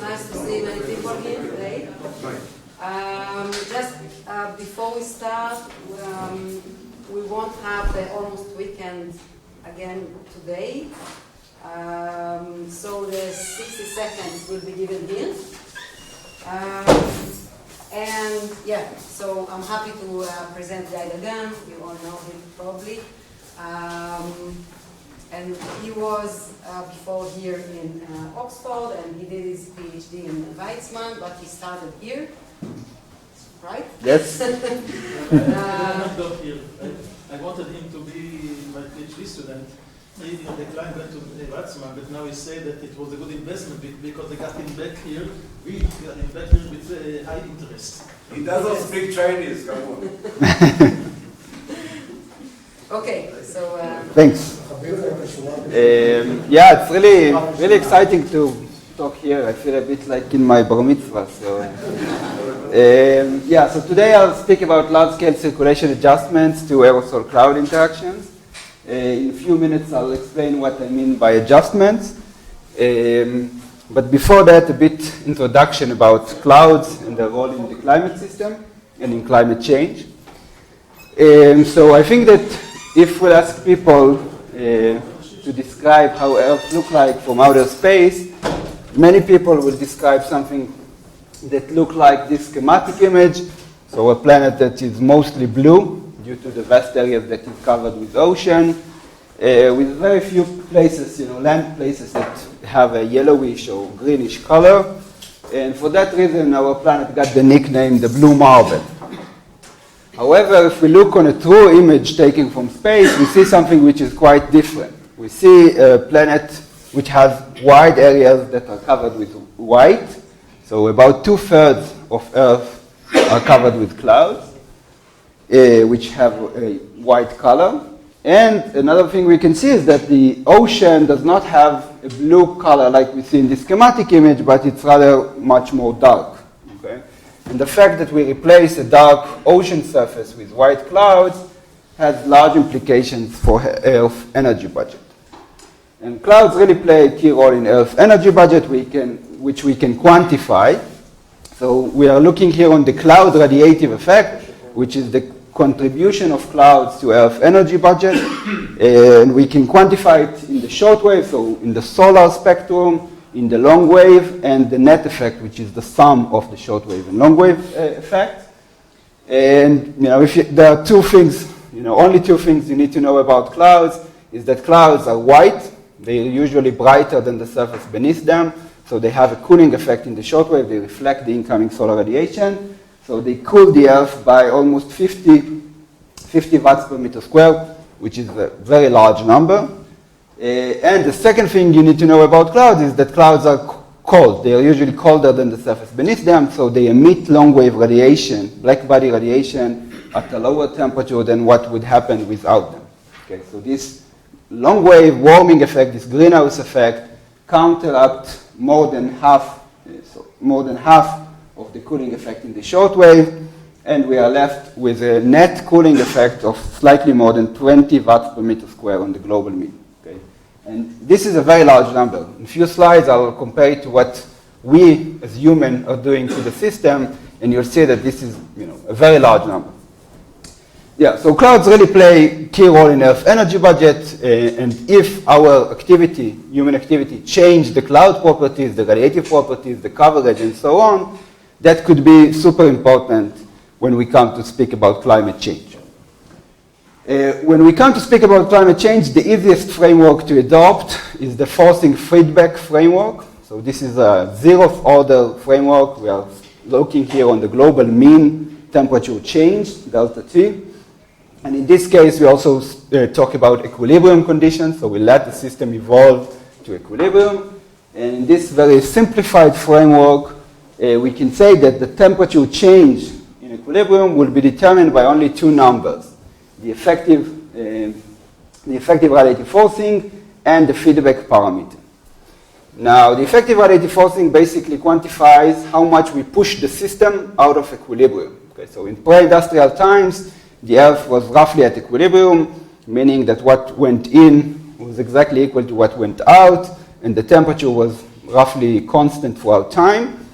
nice to see many people here today. Just before we start, we won't have the almost weekend again today. So the 60 seconds will be given here. And yeah, so I'm happy to present Guy Dagan. You all know him probably. And he was before here in Oxford, and he did his PhD in Weizmann, but he started here, right? Yes. I wanted him to be my PhD student. He declined went to Weizmann, but now he said that it was a good investment because they got him back here. We got him back here with high interest. He doesn't speak Chinese, come on. Okay, so... Thanks. Yeah, it's really exciting to talk here. I feel a bit like in my bar mitzvah. So, yeah, so today I'll speak about large-scale circulation adjustments to aerosol-cloud interactions. In a few minutes I'll explain what I mean by adjustments. But before that, a bit introduction about clouds and their role in the climate system and in climate change. So I think that if we ask people to describe how Earth looks like from outer space, many people will describe something that looks like this schematic image. So a planet that is mostly blue due to the vast areas that is covered with ocean, with very few places, land places that have a yellowish or greenish color. And for that reason, our planet got the nickname the blue marble. However, if we look on a true image taken from space, we see something which is quite different. We see a planet which has wide areas that are covered with white. So about 2/3 of Earth are covered with clouds, which have a white color. And another thing we can see is that the ocean does not have a blue color like we see in the schematic image, but it's rather much more dark. Okay? And the fact that we replace a dark ocean surface with white clouds has large implications for Earth's energy budget. And clouds really play a key role in Earth's energy budget, which we can quantify. So we are looking here on the cloud radiative effect, which is the contribution of clouds to Earth's energy budget. And we can quantify it in the short wave, so in the solar spectrum, in the long wave, and the net effect, which is the sum of the short wave and long wave effect. And there are two things, only two things you need to know about clouds, is that clouds are white. They are usually brighter than the surface beneath them, so they have a cooling effect in the short wave. They reflect the incoming solar radiation. So they cool the Earth by almost 50 watts per meter square, which is a very large number. And the second thing you need to know about clouds is that clouds are cold. They are usually colder than the surface beneath them, so they emit long-wave radiation, black-body radiation, at a lower temperature than what would happen without them. Okay, so this long-wave warming effect, this greenhouse effect, counteracts more than half of the cooling effect in the short wave, and we are left with a net cooling effect of slightly more than 20 watts per meter square on the global mean. Okay? And this is a very large number. In a few slides, I'll compare it to what we as humans are doing to the system, and you'll see that this is a very large number. Yeah, so clouds really play a key role in Earth's energy budget, and if our activity, human activity, change the cloud properties, the radiative properties, the coverage, and so on, that could be super important when we come to speak about climate change. When we come to speak about climate change, the easiest framework to adopt is the forcing feedback framework. So this is a zeroth order framework. We are looking here on the global mean temperature change, delta T. And in this case, we also talk about equilibrium conditions. So we let the system evolve to equilibrium. And in this very simplified framework, we can say that the temperature change in equilibrium will be determined by only two numbers, the effective radiative forcing and the feedback parameter. Now, the effective radiative forcing basically quantifies how much we push the system out of equilibrium. Okay, so in pre-industrial times, the Earth was roughly at equilibrium, meaning that what went in was exactly equal to what went out, and the temperature was roughly constant throughout time.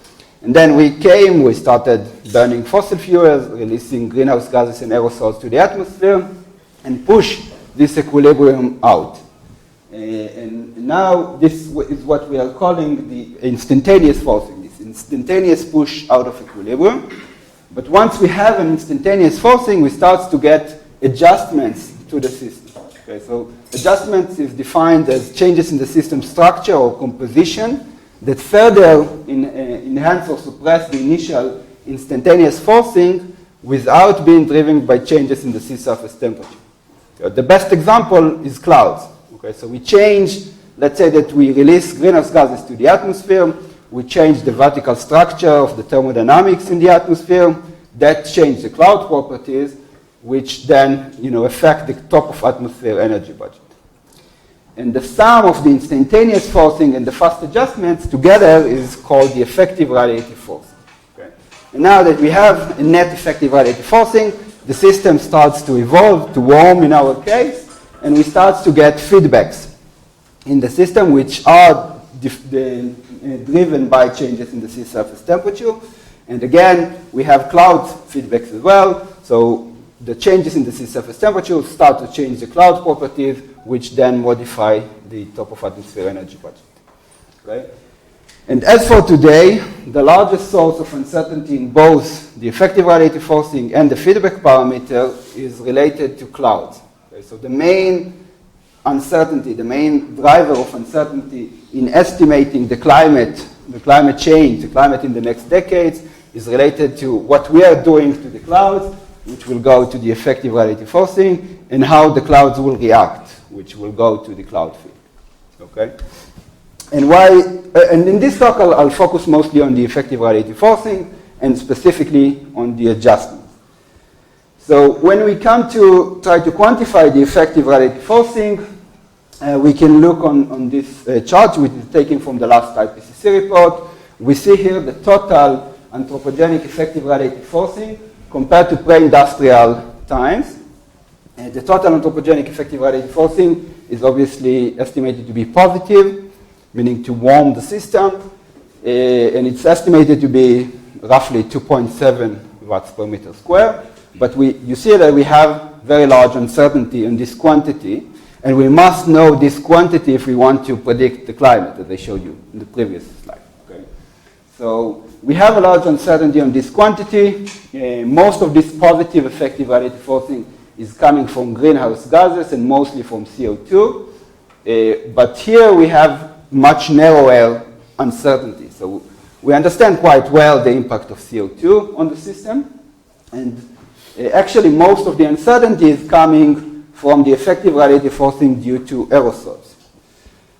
And then we started burning fossil fuels, releasing greenhouse gases and aerosols to the atmosphere, and push this equilibrium out. And now this is what we are calling the instantaneous forcing, this instantaneous push out of equilibrium. But once we have an instantaneous forcing, we start to get adjustments to the system. Okay, so adjustments is defined as changes in the system structure or composition that further enhance or suppress the initial instantaneous forcing without being driven by changes in the sea surface temperature. The best example is clouds. Okay, so we change, let's say that we release greenhouse gases to the atmosphere, we change the vertical structure of the thermodynamics in the atmosphere, that changes the cloud properties, which then affect the top of atmosphere energy budget. And the sum of the instantaneous forcing and the fast adjustments together is called the effective radiative forcing. Okay. And now that we have a net effective radiative forcing, the system starts to evolve, to warm in our case, and we start to get feedbacks in the system which are driven by changes in the sea surface temperature. And again, we have cloud feedbacks as well. So the changes in the sea surface temperature start to change the cloud properties, which then modify the top of atmosphere energy budget. Okay? And as for today, the largest source of uncertainty in both the effective radiative forcing and the feedback parameter is related to clouds. Okay? So the main uncertainty, the main driver of uncertainty in estimating the climate change, the climate in the next decades, is related to what we are doing to the clouds, which will go to the effective radiative forcing, and how the clouds will react, which will go to the cloud field. Okay? And and in this talk, I'll focus mostly on the effective radiative forcing, and specifically on the adjustment. So when we come to try to quantify the effective radiative forcing, we can look on this chart, which is taken from the last IPCC report. We see here the total anthropogenic effective radiative forcing compared to pre-industrial times. The total anthropogenic effective radiative forcing is obviously estimated to be positive, meaning to warm the system, and it's estimated to be roughly 2.7 watts per meter square. But you see that we have very large uncertainty in this quantity, and we must know this quantity if we want to predict the climate, as I showed you in the previous slide. Okay? So we have a large uncertainty on this quantity. Most of this positive effective radiative forcing is coming from greenhouse gases and mostly from CO2. But here we have much narrower uncertainty. So we understand quite well the impact of CO2 on the system. And actually most of the uncertainty is coming from the effective radiative forcing due to aerosols.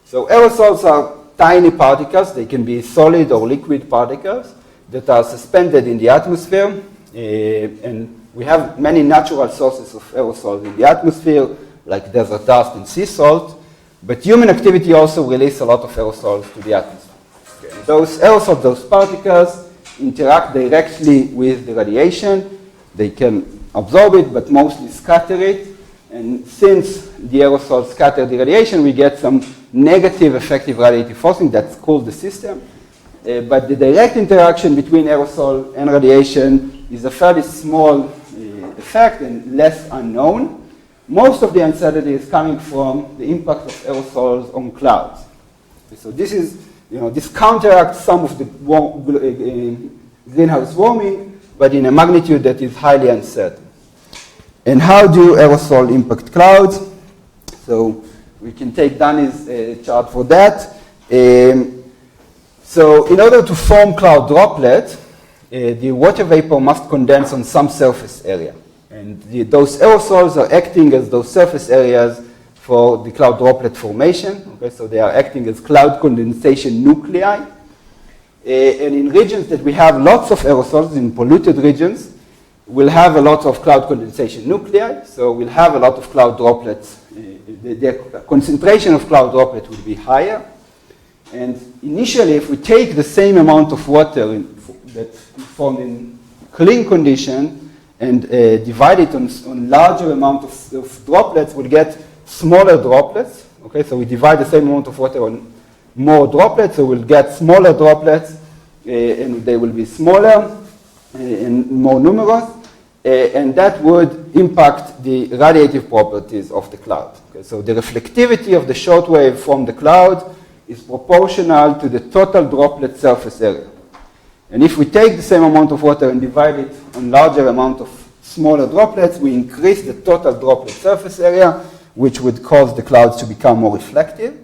So aerosols are tiny particles. They can be solid or liquid particles that are suspended in the atmosphere. And we have many natural sources of aerosols in the atmosphere, like desert dust and sea salt. But human activity also releases a lot of aerosols to the atmosphere. Okay. Those aerosols, those particles, interact directly with the radiation. They can absorb it, but mostly scatter it. And since the aerosols scatter the radiation, we get some negative effective radiative forcing that's cooled the system. But the direct interaction between aerosol and radiation is a fairly small effect and less unknown. Most of the uncertainty is coming from the impact of aerosols on clouds. So this is, this counteracts some of the greenhouse warming, but in a magnitude that is highly uncertain. And how do aerosol impact clouds? So we can take Danny's chart for that. So in order to form cloud droplets, the water vapor must condense on some surface area. And those aerosols are acting as those surface areas for the cloud droplet formation. Okay, so they are acting as cloud condensation nuclei. And in regions that we have lots of aerosols, in polluted regions, we'll have a lot of cloud condensation nuclei. So we'll have a lot of cloud droplets. The concentration of cloud droplets will be higher. And initially, if we take the same amount of water that's formed in clean condition and divide it on larger amount of droplets, we'll get smaller droplets. Okay, so we divide the same amount of water on more droplets, so we'll get smaller droplets, and they will be smaller and more numerous, and that would impact the radiative properties of the cloud. Okay, so the reflectivity of the shortwave from the cloud is proportional to the total droplet surface area. And if we take the same amount of water and divide it on larger amount of smaller droplets, we increase the total droplet surface area, which would cause the clouds to become more reflective.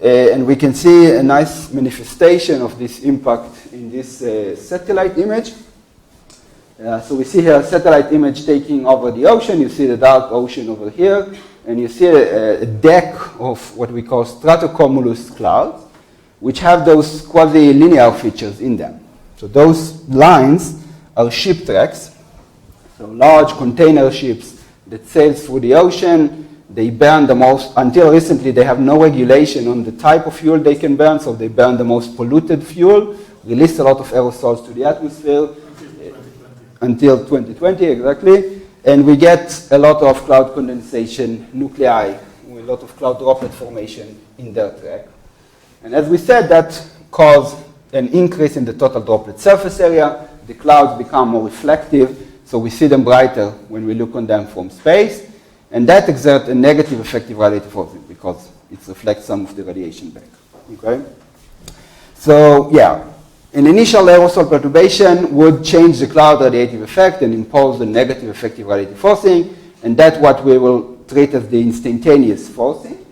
And we can see a nice manifestation of this impact in this satellite image. So we see here a satellite image taking over the ocean. You see the dark ocean over here, and you see a deck of what we call stratocumulus clouds, which have those quasi-linear features in them. So those lines are ship tracks, so large container ships that sail through the ocean. They burn the most, until recently they have no regulation on the type of fuel they can burn, so they burn the most polluted fuel, release a lot of aerosols to the atmosphere. Until 2020, exactly. And we get a lot of cloud condensation nuclei, a lot of cloud droplet formation in their track. And as we said, that caused an increase in the total droplet surface area. The clouds become more reflective, so we see them brighter when we look on them from space. And that exerts a negative effective radiative forcing because it reflects some of the radiation back. Okay? So, yeah. An initial aerosol perturbation would change the cloud radiative effect and impose the negative effective radiative forcing, and that's what we will treat as the instantaneous forcing.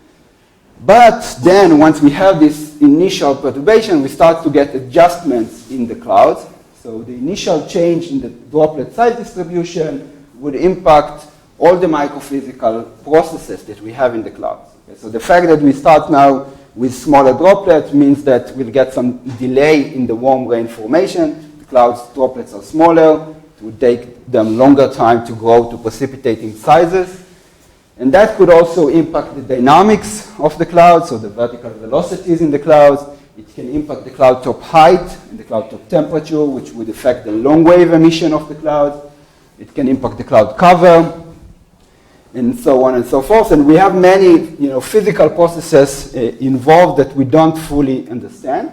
But then, once we have this initial perturbation, we start to get adjustments in the clouds. So the initial change in the droplet size distribution would impact all the microphysical processes that we have in the clouds. Okay, so the fact that we start now with smaller droplets means that we'll get some delay in the warm rain formation. The clouds droplets are smaller. It would take them longer time to grow to precipitating sizes. And that could also impact the dynamics of the clouds, so the vertical velocities in the clouds. It can impact the cloud top height and the cloud top temperature, which would affect the long wave emission of the clouds. It can impact the cloud cover, and so on and so forth. And we have many physical processes involved that we don't fully understand.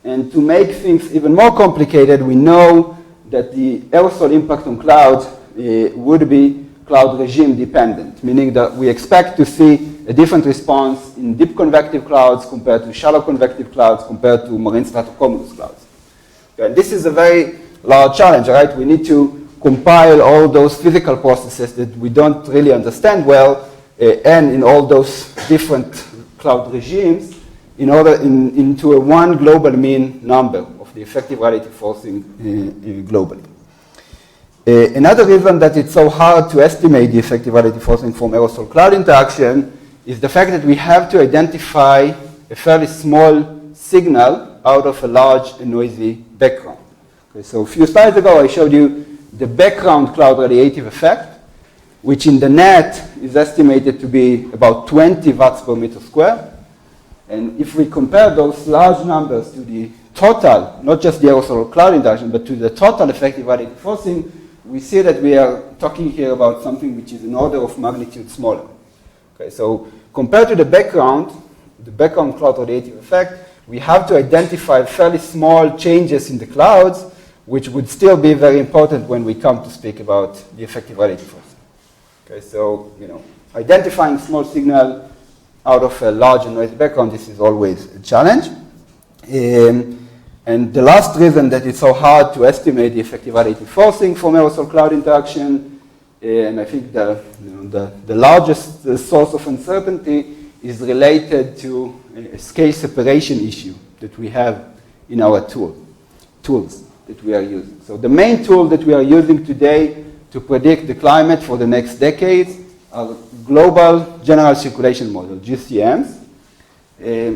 And to make things even more complicated, we know that the aerosol impact on clouds would be cloud regime dependent, meaning that we expect to see a different response in deep convective clouds compared to shallow convective clouds compared to marine stratocumulus clouds. Okay, and this is a very large challenge, right? We need to compile all those physical processes that we don't really understand well, and in all those different cloud regimes, in order into a one global mean number of the effective radiative forcing globally. Another reason that it's so hard to estimate the effective radiative forcing from aerosol cloud interaction is the fact that we have to identify a fairly small signal out of a large and noisy background. Okay, so a few slides ago I showed you the background cloud radiative effect, which in the net is estimated to be about 20 watts per meter square. And if we compare those large numbers to the total, not just the aerosol cloud interaction, but to the total effective radiative forcing, we see that we are talking here about something which is an order of magnitude smaller. Okay, so compared to the background cloud radiative effect, we have to identify fairly small changes in the clouds, which would still be very important when we come to speak about the effective radiative forcing. Okay, so identifying small signal out of a large and noisy background, this is always a challenge. And the last reason that it's so hard to estimate the effective radiative forcing from aerosol cloud interaction, and I think the largest source of uncertainty is related to a scale separation issue that we have in our tools that we are using. So the main tool that we are using today to predict the climate for the next decades are global general circulation model, GCMs.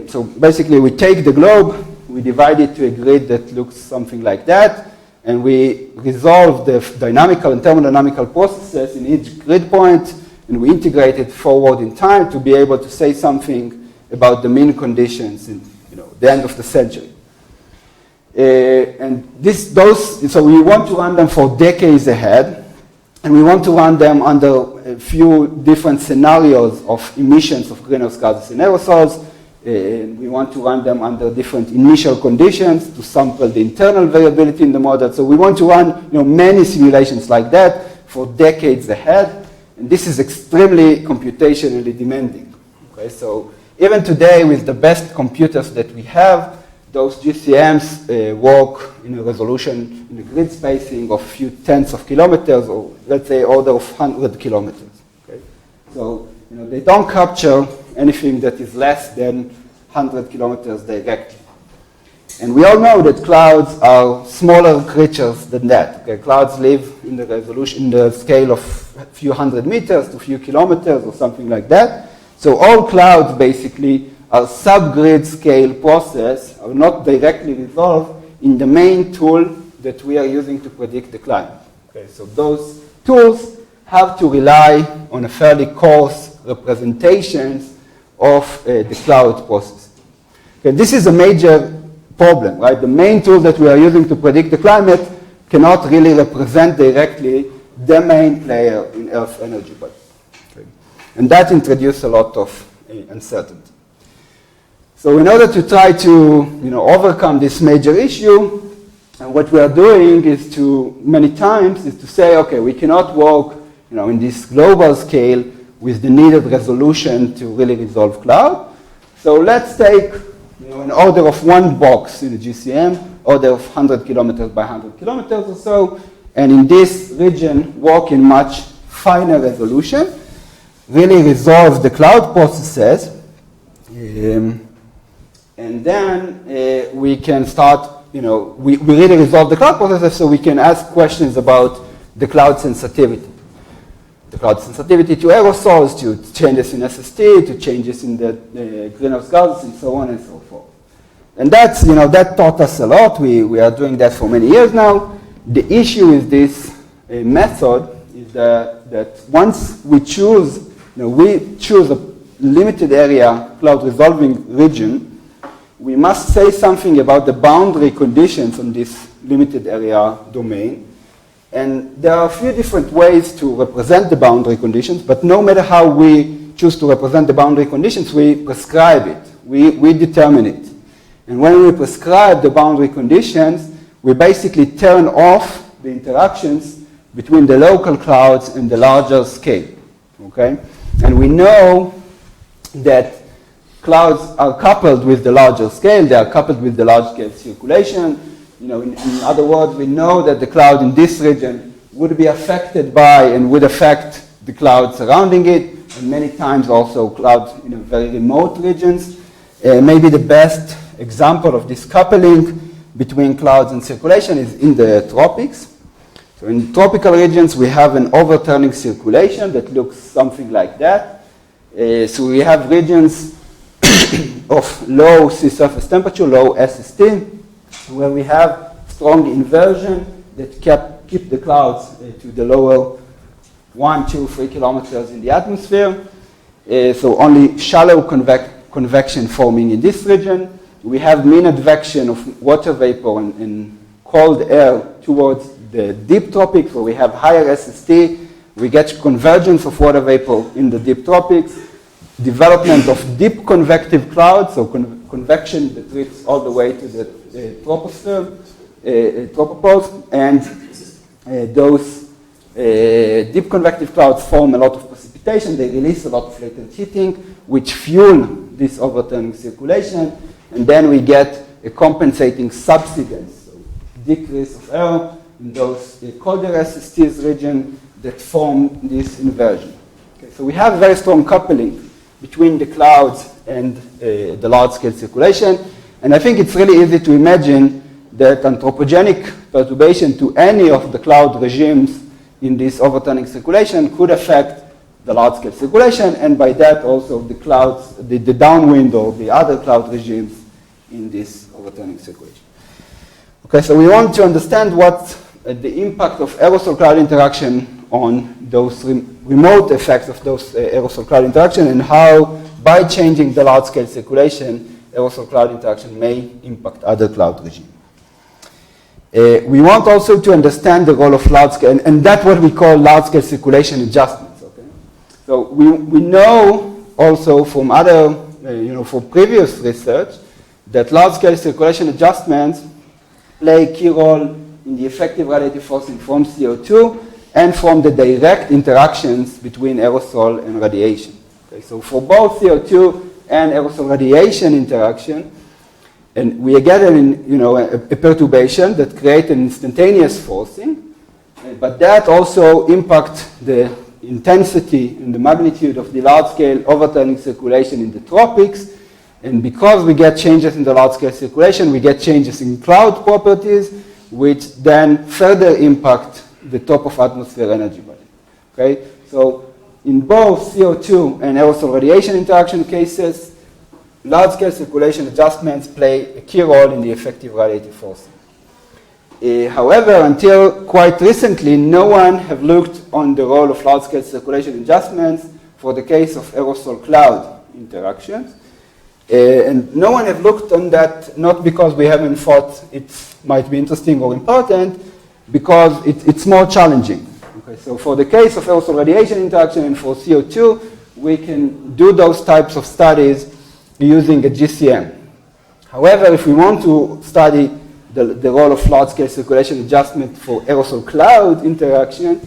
So basically we take the globe, we divide it to a grid that looks something like that, and we resolve the dynamical and thermodynamical processes in each grid point, and we integrate it forward in time to be able to say something about the mean conditions in the end of the century. So we want to run them for decades ahead, and we want to run them under a few different scenarios of emissions of greenhouse gases and aerosols. We want to run them under different initial conditions to sample the internal variability in the model. So we want to run many simulations like that for decades ahead. And this is extremely computationally demanding. Okay, so even today, with the best computers that we have, those GCMs work in a resolution, in a grid spacing of a few tenths of kilometers, or let's say order of 100 kilometers. Okay? So they don't capture anything that is less than 100 kilometers directly. And we all know that clouds are smaller creatures than that. Okay? Clouds live in the resolution, in the scale of a few hundred meters to a few kilometers or something like that. So all clouds basically are subgrid scale process, are not directly resolved in the main tool that we are using to predict the climate. Okay, so those tools have to rely on a fairly coarse representations of the cloud process. Okay, this is a major problem, right? The main tool that we are using to predict the climate cannot really represent directly the main player in Earth energy budget. Okay. And that introduced a lot of uncertainty. So in order to try to overcome this major issue, what we are doing is many times to say, okay, we cannot work in this global scale with the needed resolution to really resolve cloud. So let's take an order of one box in the GCM, order of 100 kilometers by 100 kilometers or so, and in this region work in much finer resolution, really resolve the cloud processes. And then we can start, we really resolve the cloud processes, so we can ask questions about the cloud sensitivity. The cloud sensitivity to aerosols, to changes in SST, to changes in the greenhouse gases, and so on and so forth. And that's, that taught us a lot. We are doing that for many years now. The issue with this method is that once we choose, we choose a limited area cloud resolving region, we must say something about the boundary conditions on this limited area domain. And there are a few different ways to represent the boundary conditions, but no matter how we choose to represent the boundary conditions, we prescribe it. We determine it. And when we prescribe the boundary conditions, we basically turn off the interactions between the local clouds and the larger scale. Okay? And we know that clouds are coupled with the larger scale. They are coupled with the large scale circulation. In other words, we know that the cloud in this region would be affected by and would affect the cloud surrounding it, and many times also clouds in very remote regions. Maybe the best example of this coupling between clouds and circulation is in the tropics. So in tropical regions, we have an overturning circulation that looks something like that. So we have regions of low sea surface temperature, low SST, where we have strong inversion that keep the clouds to the lower 1, 2, 3 kilometers in the atmosphere. So only shallow convection forming in this region. We have mean advection of water vapor and cold air towards the deep tropics, where we have higher SST. We get convergence of water vapor in the deep tropics. Development of deep convective clouds, so convection that reaches all the way to the troposphere, tropopause, and those deep convective clouds form a lot of precipitation. They release a lot of latent heating, which fuel this overturning circulation, and then we get a compensating subsidence, so decrease of air in those colder SSTs region that form this inversion. Okay, so we have very strong coupling between the clouds and the large-scale circulation. And I think it's really easy to imagine that anthropogenic perturbation to any of the cloud regimes in this overturning circulation could affect the large-scale circulation, and by that also the clouds, the downwind or the other cloud regimes in this overturning circulation. Okay, so we want to understand what the impact of aerosol-cloud interaction on those remote effects of those aerosol-cloud interaction, and how, by changing the large-scale circulation, aerosol-cloud interaction may impact other cloud regimes. We want also to understand the role of large-scale, and that's what we call large-scale circulation adjustments. Okay? So we know also from other for previous research that large-scale circulation adjustments play a key role in the effective radiative forcing from CO2 and from the direct interactions between aerosol and radiation. Okay, so for both CO2 and aerosol radiation interaction, and we get a perturbation that creates an instantaneous forcing, but that also impacts the intensity and the magnitude of the large-scale overturning circulation in the tropics. And because we get changes in the large-scale circulation, we get changes in cloud properties, which then further impact the top of atmosphere energy value. Okay? So in both CO2 and aerosol radiation interaction cases, large-scale circulation adjustments play a key role in the effective radiative forcing. However, until quite recently, no one have looked on the role of large-scale circulation adjustments for the case of aerosol-cloud interactions. And no one have looked on that, not because we haven't thought it might be interesting or important, because it's more challenging. Okay, so for the case of aerosol radiation interaction and for CO2, we can do those types of studies using a GCM. However, if we want to study the role of large-scale circulation adjustment for aerosol-cloud interaction,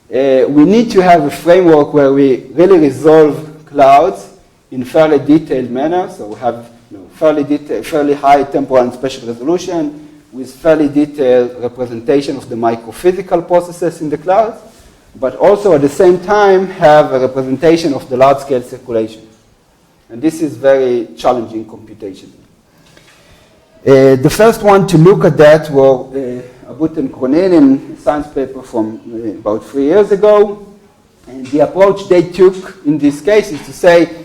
we need to have a framework where we really resolve clouds in fairly detailed manner, so we have fairly high temporal and spatial resolution with fairly detailed representation of the microphysical processes in the clouds, but also at the same time have a representation of the large-scale circulation. And this is very challenging computation. The first one to look at that were Abut and Cronin in a science paper from about 3 years ago. And the approach they took in this case is to say,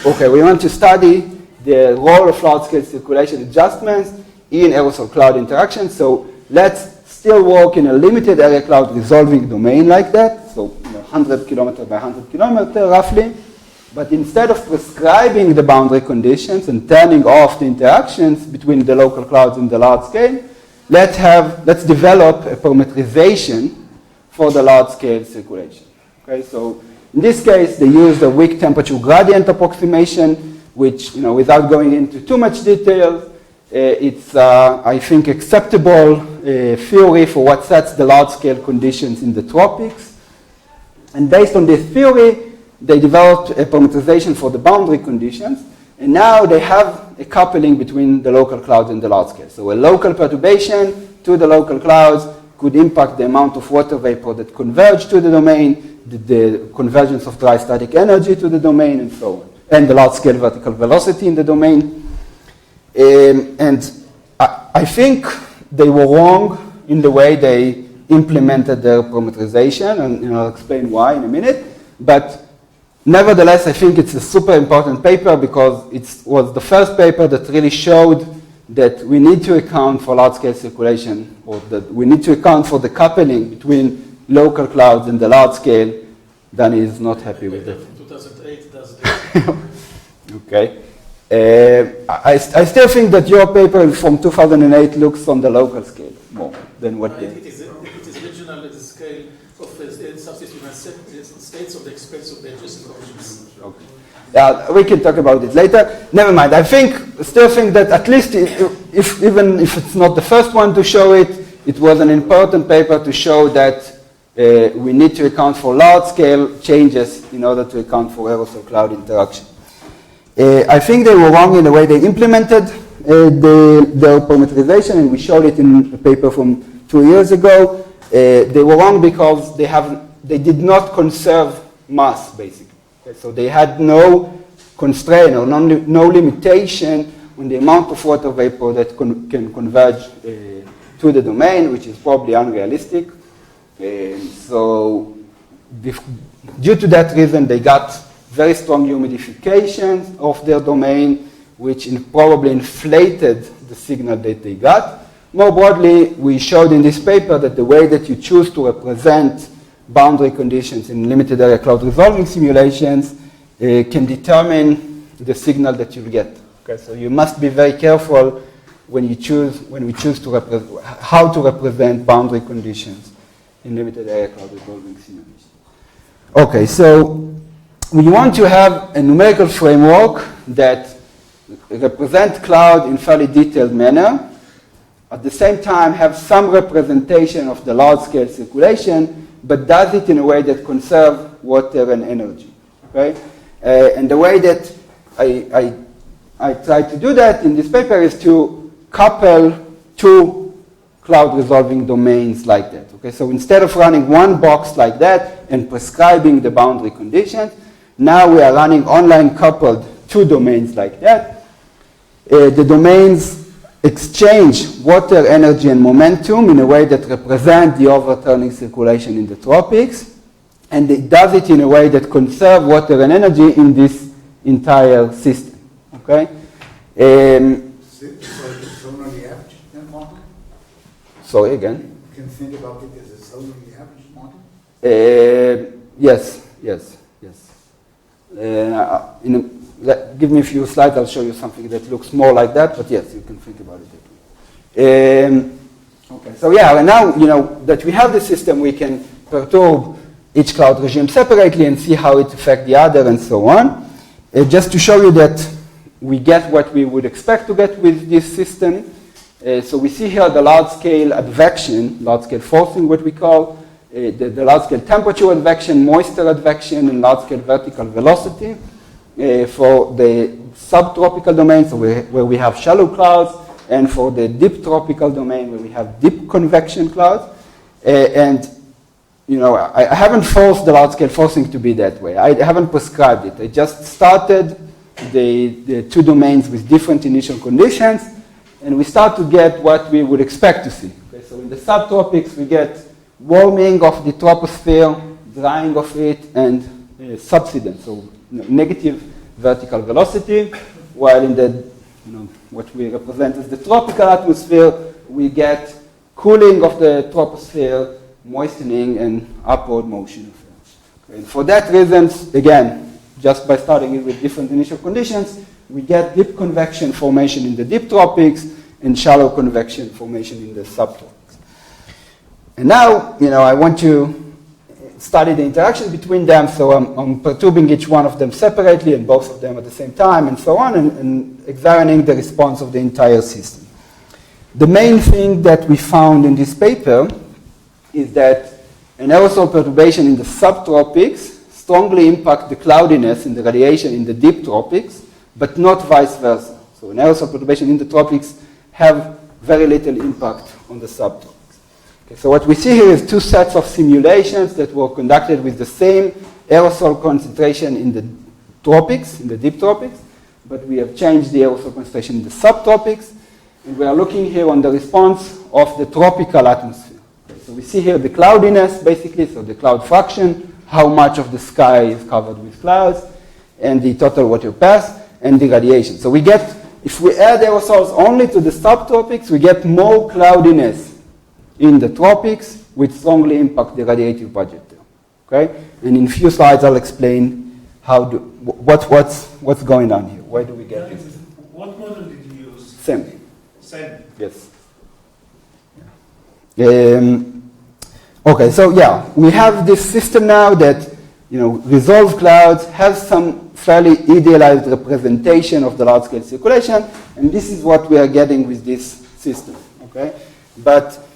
okay, we want to study the role of large-scale circulation adjustments in aerosol-cloud interactions. So let's still work in a limited area cloud resolving domain like that, so 100 kilometer by 100 kilometer roughly. But instead of prescribing the boundary conditions and turning off the interactions between the local clouds and the large scale, let's develop a parameterization for the large scale circulation. Okay, so in this case, they used a weak temperature gradient approximation, which, without going into too much detail, it's, I think, acceptable theory for what sets the large scale conditions in the tropics. And based on this theory, they developed a parameterization for the boundary conditions, and now they have a coupling between the local clouds and the large scale. So a local perturbation to the local clouds could impact the amount of water vapor that converge to the domain, the convergence of dry static energy to the domain, and so on, and the large scale vertical velocity in the domain. And I think they were wrong in the way they implemented their parameterization, and I'll explain why in a minute. But nevertheless, I think it's a super important paper because it was the first paper that really showed that we need to account for large-scale circulation, or that we need to account for the coupling between local clouds and the large scale. Danny is not happy with it. 2008 does it. Okay. I still think that your paper from 2008 looks on the local scale more than what they... It is regional at the scale of subsystem states of the expense of the adjacent regions. Okay. Yeah, we can talk about it later. Never mind. I still think that at least even if it's not the first one to show it, it was an important paper to show that we need to account for large-scale changes in order to account for aerosol-cloud interaction. I think they were wrong in the way they implemented their parameterization, and we showed it in a paper from 2 years ago. They were wrong because they did not conserve mass, basically. Okay, so they had no constraint or no limitation on the amount of water vapor that can converge to the domain, which is probably unrealistic. So due to that reason, they got very strong humidification of their domain, which probably inflated the signal that they got. More broadly, we showed in this paper that the way that you choose to represent boundary conditions in limited area cloud resolving simulations can determine the signal that you'll get. Okay, so you must be very careful when we choose to how to represent boundary conditions in limited area cloud resolving simulations. Okay, so we want to have a numerical framework that represent cloud in fairly detailed manner, at the same time have some representation of the large-scale circulation, but does it in a way that conserves water and energy. Okay? And the way that I try to do that in this paper is to couple two cloud resolving domains like that. Okay? So instead of running one box like that and prescribing the boundary conditions, now we are running online coupled two domains like that. The domains exchange water, energy, and momentum in a way that represent the overturning circulation in the tropics, and it does it in a way that conserves water and energy in this entire system. Okay? So it's zonally average model? Sorry, again? You can think about it as a zonally average model? Yes. Give me a few slides, I'll show you something that looks more like that, but yes, you can think about it that way. Okay, so yeah, and now, that we have the system, we can perturb each cloud regime separately and see how it affects the other and so on. Just to show you that we get what we would expect to get with this system. So we see here the large-scale advection, large-scale forcing, what we call, the large-scale temperature advection, moisture advection, and large-scale vertical velocity. For the subtropical domain, so where we have shallow clouds, and for the deep tropical domain, where we have deep convection clouds. I haven't forced the large-scale forcing to be that way. I haven't prescribed it. I just started the two domains with different initial conditions, and we start to get what we would expect to see. Okay, so in the subtropics, we get warming of the troposphere, drying of it, and subsidence, so negative vertical velocity, while in the, what we represent as the tropical atmosphere, we get cooling of the troposphere, moistening, and upward motion of it. Okay. And for that reason, again, just by starting it with different initial conditions, we get deep convection formation in the deep tropics and shallow convection formation in the subtropics. And now, I want to study the interaction between them, so I'm perturbing each one of them separately and both of them at the same time and so on, and examining the response of the entire system. The main thing that we found in this paper is that an aerosol perturbation in the subtropics strongly impact the cloudiness and the radiation in the deep tropics, but not vice versa. So an aerosol perturbation in the tropics have very little impact on the subtropics. So what we see here is two sets of simulations that were conducted with the same aerosol concentration in the tropics, in the deep tropics, but we have changed the aerosol concentration in the subtropics, and we are looking here on the response of the tropical atmosphere. Okay, so we see here the cloudiness, basically, so the cloud fraction, how much of the sky is covered with clouds, and the total water pass, and the radiation. So we get, if we add aerosols only to the subtropics, we get more cloudiness in the tropics, which strongly impact the radiative budget there. Okay? And in a few slides, I'll explain what's going on here. Why do we get this? What model did you use? Same. Yes. Okay, so yeah, we have this system now that, resolved clouds have some fairly idealized representation of the large-scale circulation, and this is what we are getting with this system. Okay? But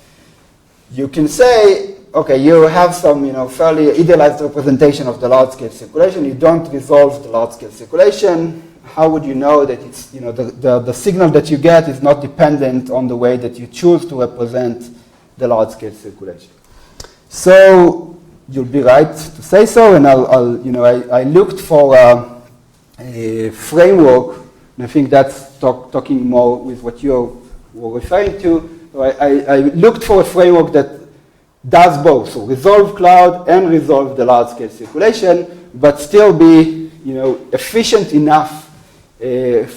you can say, okay, you have some, fairly idealized representation of the large-scale circulation. You don't resolve the large-scale circulation. How would you know that it's, the signal that you get is not dependent on the way that you choose to represent the large-scale circulation? So you'll be right to say so, and I looked for a framework, and I think that's talking more with what you were referring to. So I looked for a framework that does both, so resolve cloud and resolve the large-scale circulation, but still be, efficient enough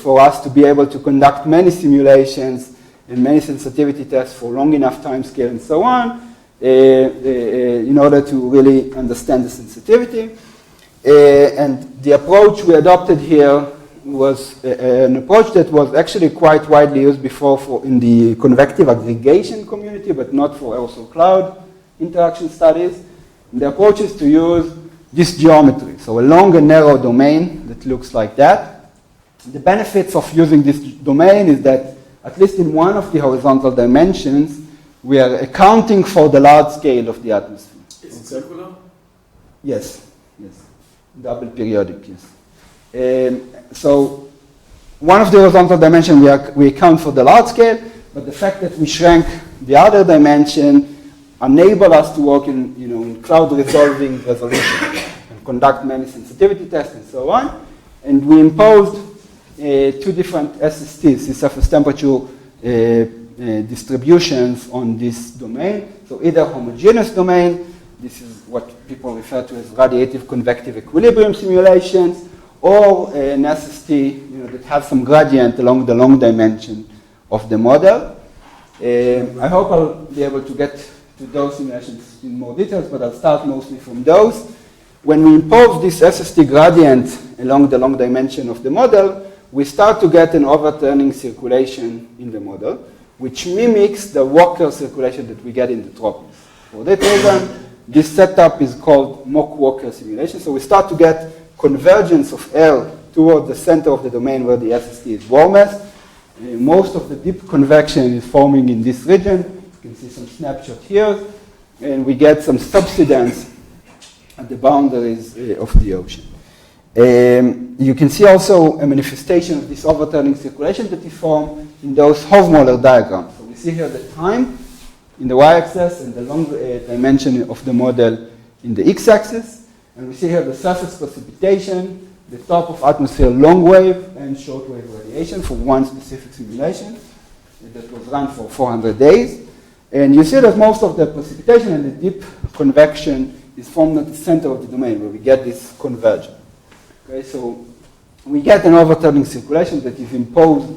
for us to be able to conduct many simulations and many sensitivity tests for long enough time scale and so on, in order to really understand the sensitivity. And the approach we adopted here was an approach that was actually quite widely used before in the convective aggregation community, but not for aerosol-cloud interaction studies. And the approach is to use this geometry, so a long and narrow domain that looks like that. The benefits of using this domain is that, at least in one of the horizontal dimensions, we are accounting for the large scale of the atmosphere. Is it circular? Yes, yes. Double periodic, yes. So one of the horizontal dimensions we account for the large scale, but the fact that we shrank the other dimension enable us to work in cloud resolving resolution and conduct many sensitivity tests and so on. And we imposed two different SSTs, surface temperature distributions on this domain. So either homogeneous domain, this is what people refer to as radiative convective equilibrium simulations, or an SST that has some gradient along the long dimension of the model. I hope I'll be able to get to those simulations in more details, but I'll start mostly from those. When we impose this SST gradient along the long dimension of the model, we start to get an overturning circulation in the model, which mimics the Walker circulation that we get in the tropics. For that reason, this setup is called mock-Walker simulation. So we start to get convergence of air toward the center of the domain where the SST is warmest. Most of the deep convection is forming in this region. You can see some snapshot here. And we get some subsidence at the boundaries of the ocean. You can see also a manifestation of this overturning circulation that is formed in those Hofmöller diagrams. So we see here the time in the y-axis and the long dimension of the model in the x-axis. And we see here the surface precipitation, the top of atmosphere long wave and short wave radiation for one specific simulation that was run for 400 days. And you see that most of the precipitation and the deep convection is formed at the center of the domain where we get this convergence. Okay, so we get an overturning circulation that is imposed,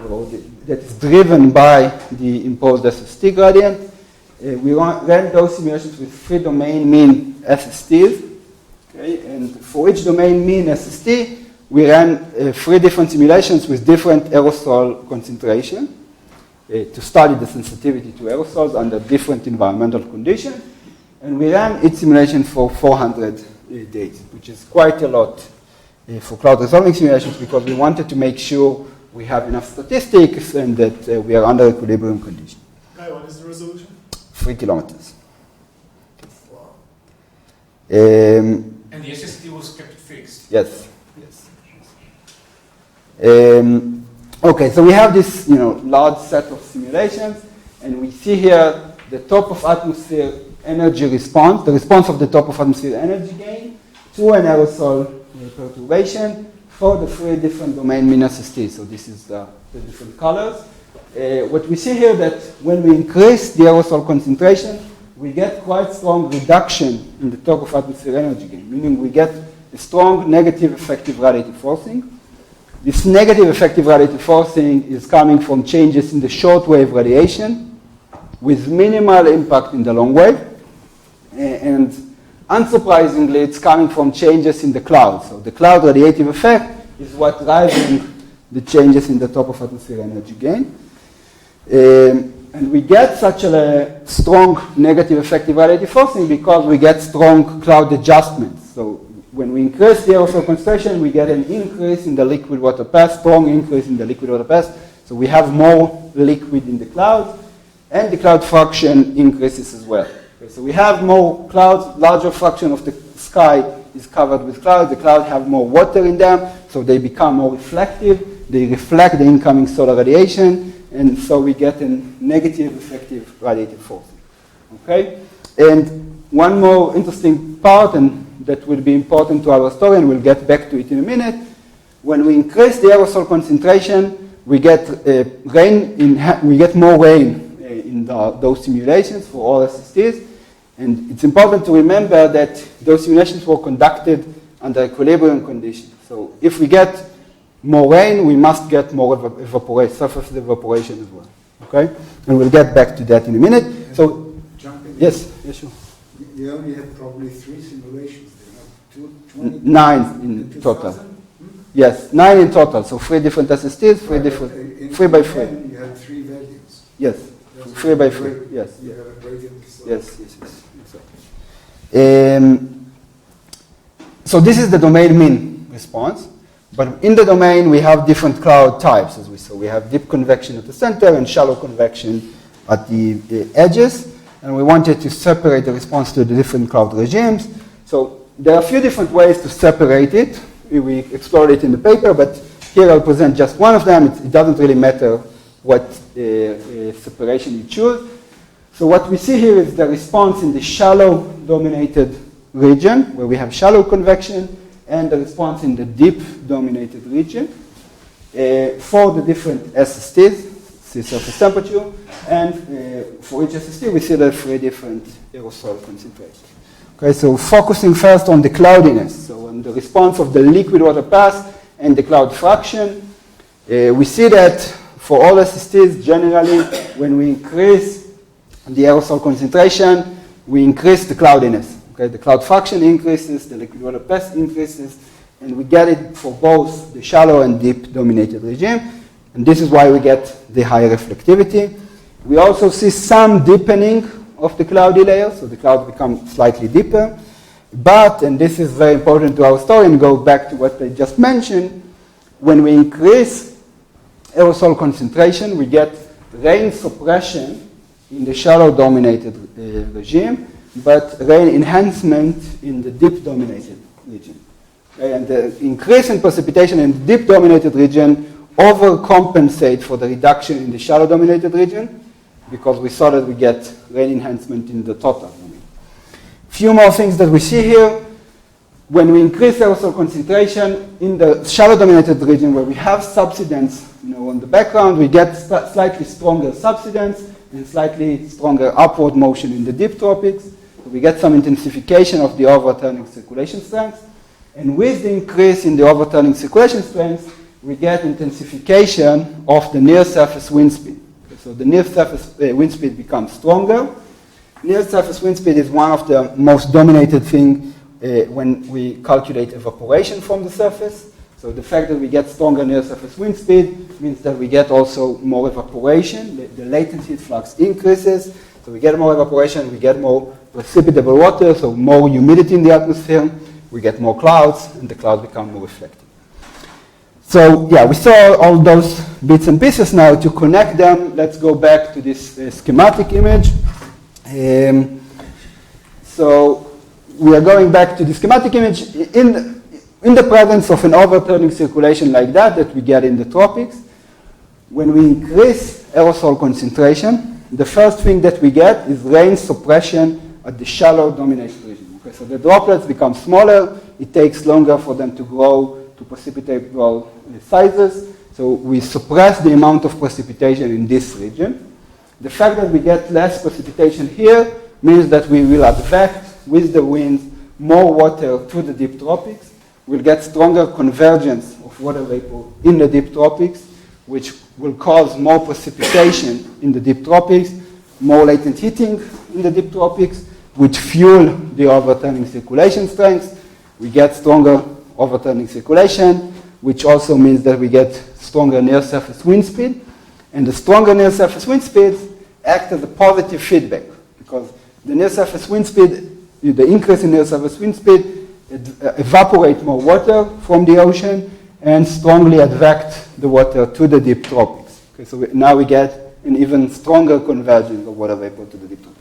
or that is driven by the imposed SST gradient. We ran those simulations with 3 domain mean SSTs. Okay, and for each domain mean SST, we ran 3 different simulations with different aerosol concentration to study the sensitivity to aerosols under different environmental conditions. And we ran each simulation for 400 days, which is quite a lot for cloud resolving simulations because we wanted to make sure we have enough statistics and that we are under equilibrium condition. Guy, what is the resolution? 3 kilometers. Wow. And the SST was kept fixed? Yes. Okay, so we have this large set of simulations, and we see here the top of atmosphere energy response, the response of the top of atmosphere energy gain to an aerosol perturbation for the 3 different domain mean SSTs. So this is the different colors. What we see here that when we increase the aerosol concentration, we get quite strong reduction in the top of atmosphere energy gain, meaning we get a strong negative effective radiative forcing. This negative effective radiative forcing is coming from changes in the short wave radiation with minimal impact in the long wave. And unsurprisingly, it's coming from changes in the cloud. So the cloud radiative effect is what driving the changes in the top of atmosphere energy gain. And we get such a strong negative effective radiative forcing because we get strong cloud adjustments. So when we increase the aerosol concentration, we get an increase in the liquid water pass, strong increase in the liquid water pass. So we have more liquid in the clouds, and the cloud fraction increases as well. Okay, so we have more clouds, larger fraction of the sky is covered with clouds. The clouds have more water in them, so they become more reflective. They reflect the incoming solar radiation, and so we get a negative effective radiative forcing. Okay? And one more interesting part, and that will be important to our story, and we'll get back to it in a minute. When we increase the aerosol concentration, we get more rain in those simulations for all SSTs. And it's important to remember that those simulations were conducted under equilibrium conditions. So if we get more rain, we must get more evaporation, surface evaporation as well. Okay? And we'll get back to that in a minute. So, yes, sure. You only had probably 3 simulations. There are 9 in total. Yes, 9 in total. So 3 different SSTs, 3 different, 3 by 3. You had 3 values. Yes, 3 by 3. Yes, You have a gradient. yes, exactly. So this is the domain mean response. But in the domain, we have different cloud types, as we saw. We have deep convection at the center and shallow convection at the edges. And we wanted to separate the response to the different cloud regimes. So there are a few different ways to separate it. We explored it in the paper, but here I'll present just one of them. It doesn't really matter what separation you choose. So what we see here is the response in the shallow dominated region, where we have shallow convection, and the response in the deep dominated region for the different SSTs, sea surface temperature, and for each SST we see the 3 different aerosol concentrations. Okay, so focusing first on the cloudiness, so on the response of the liquid water pass and the cloud fraction, we see that for all SSTs generally when we increase the aerosol concentration, we increase the cloudiness. Okay, the cloud fraction increases, the liquid water pass increases, and we get it for both the shallow and deep dominated regime. And this is why we get the higher reflectivity. We also see some deepening of the cloudy layer, so the clouds become slightly deeper. But, and this is very important to our story and goes back to what I just mentioned, when we increase aerosol concentration, we get rain suppression in the shallow dominated regime, but rain enhancement in the deep dominated region. Okay, and the increase in precipitation in the deep dominated region overcompensate for the reduction in the shallow dominated region, because we saw that we get rain enhancement in the total domain. Few more things that we see here. When we increase aerosol concentration in the shallow dominated region where we have subsidence on the background, we get slightly stronger subsidence and slightly stronger upward motion in the deep tropics. So we get some intensification of the overturning circulation strength. And with the increase in the overturning circulation strength, we get intensification of the near surface wind speed. Okay, so the near surface wind speed becomes stronger. Near surface wind speed is one of the most dominated things when we calculate evaporation from the surface. So the fact that we get stronger near surface wind speed means that we get also more evaporation. The latent heat flux increases. So we get more evaporation, we get more precipitable water, so more humidity in the atmosphere. We get more clouds, and the clouds become more reflective. So yeah, we saw all those bits and pieces. Now to connect them, let's go back to this schematic image. So we are going back to the schematic image in the presence of an overturning circulation like that we get in the tropics. When we increase aerosol concentration, the first thing that we get is rain suppression at the shallow dominated region. Okay, so the droplets become smaller. It takes longer for them to grow to precipitable sizes. So we suppress the amount of precipitation in this region. The fact that we get less precipitation here means that we will advect with the winds more water to the deep tropics. We'll get stronger convergence of water vapor in the deep tropics, which will cause more precipitation in the deep tropics, more latent heating in the deep tropics, which fuel the overturning circulation strength. We get stronger overturning circulation, which also means that we get stronger near-surface wind speed. And the stronger near-surface wind speeds act as a positive feedback, because the near-surface wind speed, the increase in near-surface wind speed, evaporate more water from the ocean and strongly advect the water to the deep tropics. Okay, so now we get an even stronger convergence of water vapor to the deep tropics.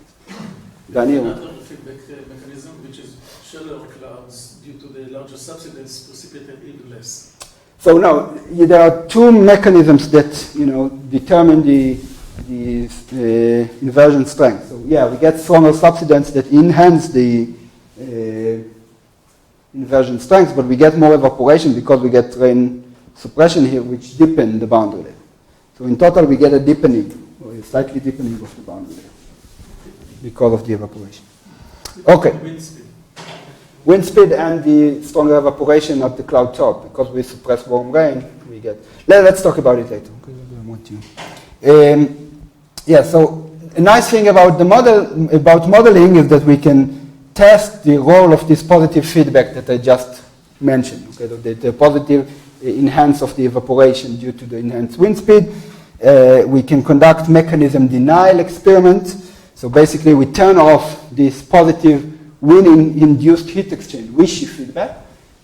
Daniel? Another feedback mechanism, which is shallower clouds due to the larger subsidence precipitate even less. So now there are two mechanisms that determine the inversion strength. So yeah, we get stronger subsidence that enhance the inversion strength, but we get more evaporation because we get rain suppression here, which deepen the boundary layer. So in total, we get a deepening, or a slightly deepening of the boundary layer because of the evaporation. Okay. Wind speed and the stronger evaporation at the cloud top, because we suppress warm rain, we get. Let's talk about it later. Yeah. So a nice thing about the modeling is that we can test the role of this positive feedback that I just mentioned. Okay, the positive enhance of the evaporation due to the enhanced wind speed. We can conduct mechanism denial experiment. So basically, we turn off this positive wind-induced heat exchange, Wishy feedback.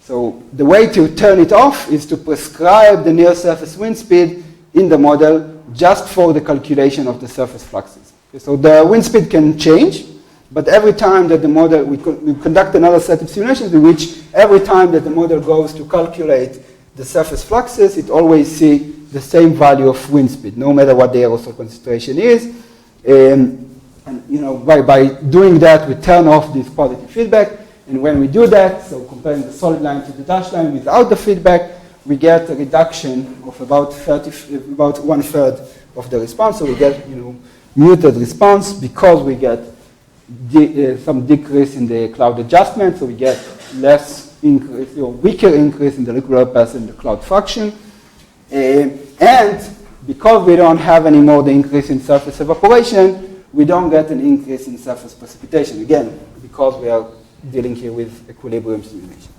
So the way to turn it off is to prescribe the near surface wind speed in the model just for the calculation of the surface fluxes. Okay, so the wind speed can change, but every time that the model, we conduct another set of simulations in which every time that the model goes to calculate the surface fluxes, it always sees the same value of wind speed, no matter what the aerosol concentration is. And by doing that, we turn off this positive feedback. And when we do that, so comparing the solid line to the dashed line without the feedback, we get a reduction of about 1/3 of the response. So we get muted response because we get some decrease in the cloud adjustment. So we get less increase, weaker increase in the liquid path and the cloud fraction. And because we don't have anymore the increase in surface evaporation, we don't get an increase in surface precipitation. Again, because we are dealing here with equilibrium simulation.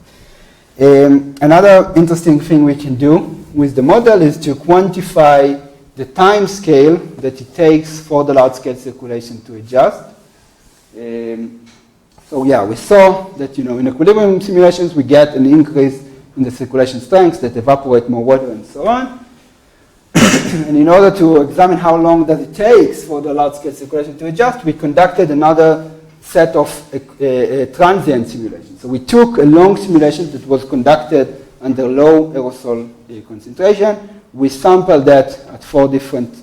Another interesting thing we can do with the model is to quantify the time scale that it takes for the large scale circulation to adjust. So yeah, we saw that in equilibrium simulations we get an increase in the circulation strengths that evaporate more water and so on. And in order to examine how long does it take for the large scale circulation to adjust, we conducted another set of transient simulations. So we took a long simulation that was conducted under low aerosol concentration. We sampled that at 4 different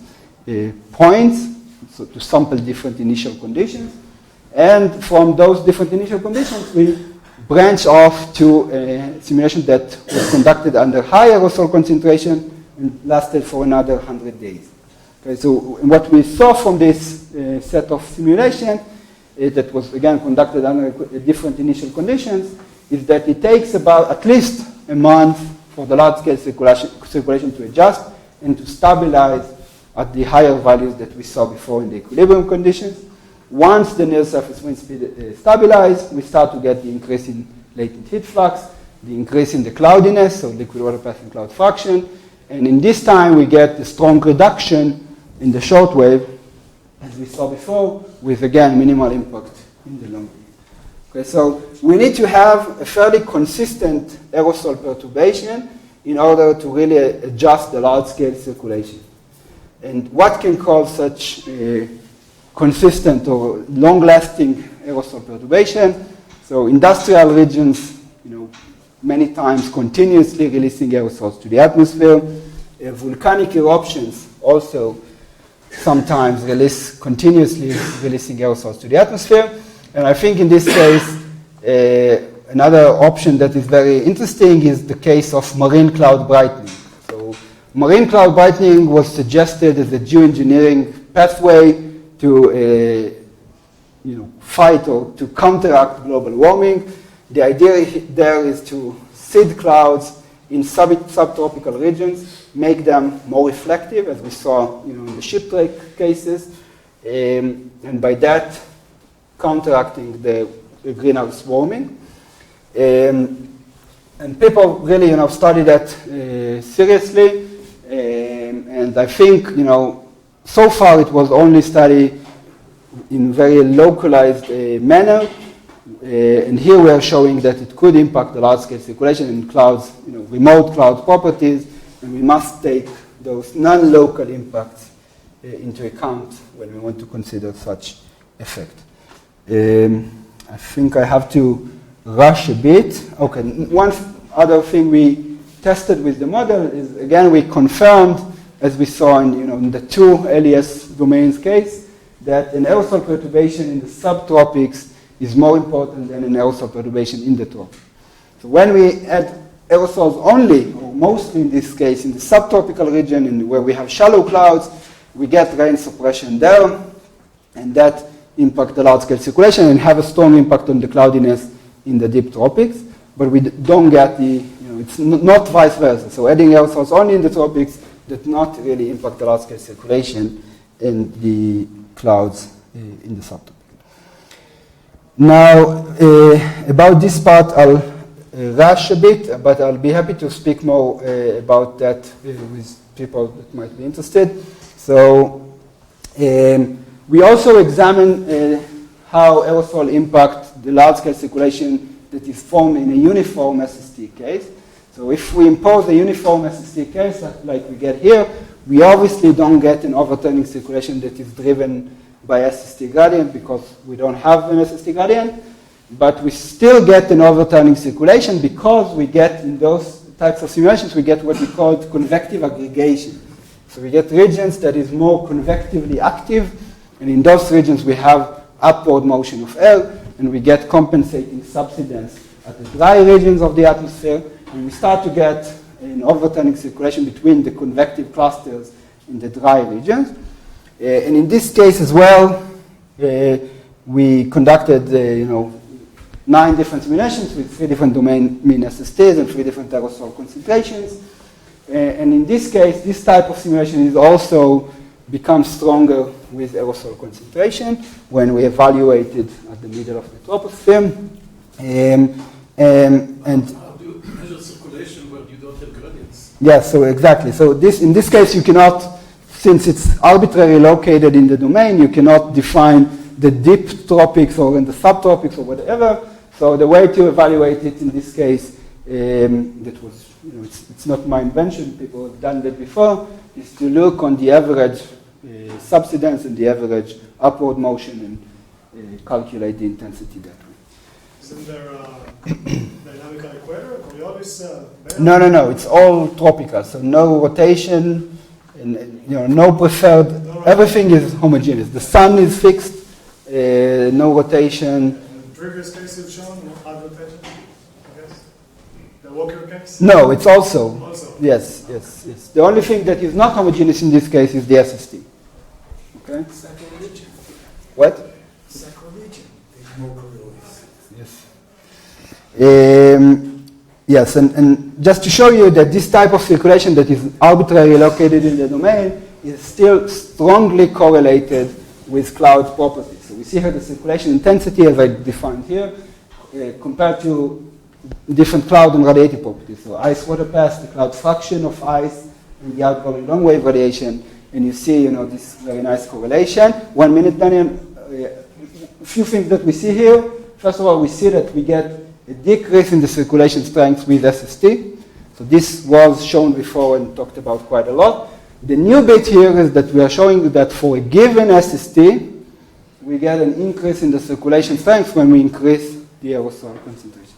points, so to sample different initial conditions. And from those different initial conditions, we branched off to a simulation that was conducted under high aerosol concentration and lasted for another 100 days. Okay, so what we saw from this set of simulations that was again conducted under different initial conditions is that it takes about at least a month for the large scale circulation to adjust and to stabilize at the higher values that we saw before in the equilibrium conditions. Once the near surface wind speed stabilizes, we start to get the increase in latent heat flux, the increase in the cloudiness, so liquid water path and cloud fraction, and in this time we get a strong reduction in the short wave, as we saw before, with again minimal impact in the long wave. Okay, so we need to have a fairly consistent aerosol perturbation in order to really adjust the large scale circulation. And what can cause such consistent or long-lasting aerosol perturbation? So industrial regions, many times continuously releasing aerosols to the atmosphere. Volcanic eruptions also sometimes continuously releasing aerosols to the atmosphere. And I think in this case, another option that is very interesting is the case of marine cloud brightening. So marine cloud brightening was suggested as a geoengineering pathway to fight or to counteract global warming. The idea there is to seed clouds in subtropical regions, make them more reflective, as we saw in the shipwreck cases, and by that counteracting the greenhouse warming. And people really study that seriously, and I think so far it was only studied in very localized manner. And here we are showing that it could impact the large-scale circulation in clouds, remote cloud properties, and we must take those non-local impacts into account when we want to consider such effect. I think I have to rush a bit. Okay, one other thing we tested with the model is, again, we confirmed, as we saw in the two LES domains case, that an aerosol perturbation in the subtropics is more important than an aerosol perturbation in the tropics. So when we add aerosols only, or mostly in this case, in the subtropical region and where we have shallow clouds, we get rain suppression there, and that impact the large-scale circulation and have a strong impact on the cloudiness in the deep tropics, but we don't get it's not vice versa. So adding aerosols only in the tropics did not really impact the large-scale circulation in the clouds in the subtropics. Now, about this part, I'll rush a bit, but I'll be happy to speak more about that with people that might be interested. So, we also examine how aerosol impact the large-scale circulation that is formed in a uniform SST case. So if we impose a uniform SST case like we get here, we obviously don't get an overturning circulation that is driven by SST gradient because we don't have an SST gradient, but we still get an overturning circulation because we get in those types of simulations, we get what we call convective aggregation. So we get regions that is more convectively active, and in those regions we have upward motion of air, and we get compensating subsidence at the dry regions of the atmosphere, and we start to get an overturning circulation between the convective clusters in the dry regions. And in this case as well, we conducted 9 different simulations with 3 different domain mean SSTs and 3 different aerosol concentrations. And in this case, this type of simulation is also becomes stronger with aerosol concentration when we evaluate it at the middle of the troposphere. How do you measure circulation where you don't have gradients? Yes, so exactly. So in this case, you cannot, since it's arbitrarily located in the domain, you cannot define the deep tropics or in the subtropics or whatever. So the way to evaluate it in this case, that was, it's not my invention, people have done that before, is to look on the average subsidence and the average upward motion and calculate the intensity that way. Isn't there a dynamical equator? Coriolis band? No, it's all tropical, so no rotation, and no preferred, everything is homogeneous. The sun is fixed, no rotation. In the previous case you've shown, no hard rotation, I guess? The Walker case? No, it's also. Also. Yes. The only thing that is not homogeneous in this case is the SST. Okay? Saccharomyces. What? Saccharomyces. There's more Coriolis. Yes. Yes, and just to show you that this type of circulation that is arbitrarily located in the domain is still strongly correlated with cloud properties. So we see here the circulation intensity as I defined here compared to different cloud and radiative properties. So ice water pass, the cloud fraction of ice, and the outgoing long wave radiation, and you see this very nice correlation. 1 minute, Daniel. A few things that we see here. First of all, we see that we get a decrease in the circulation strength with SST. So this was shown before and talked about quite a lot. The new bit here is that we are showing that for a given SST, we get an increase in the circulation strength when we increase the aerosol concentration.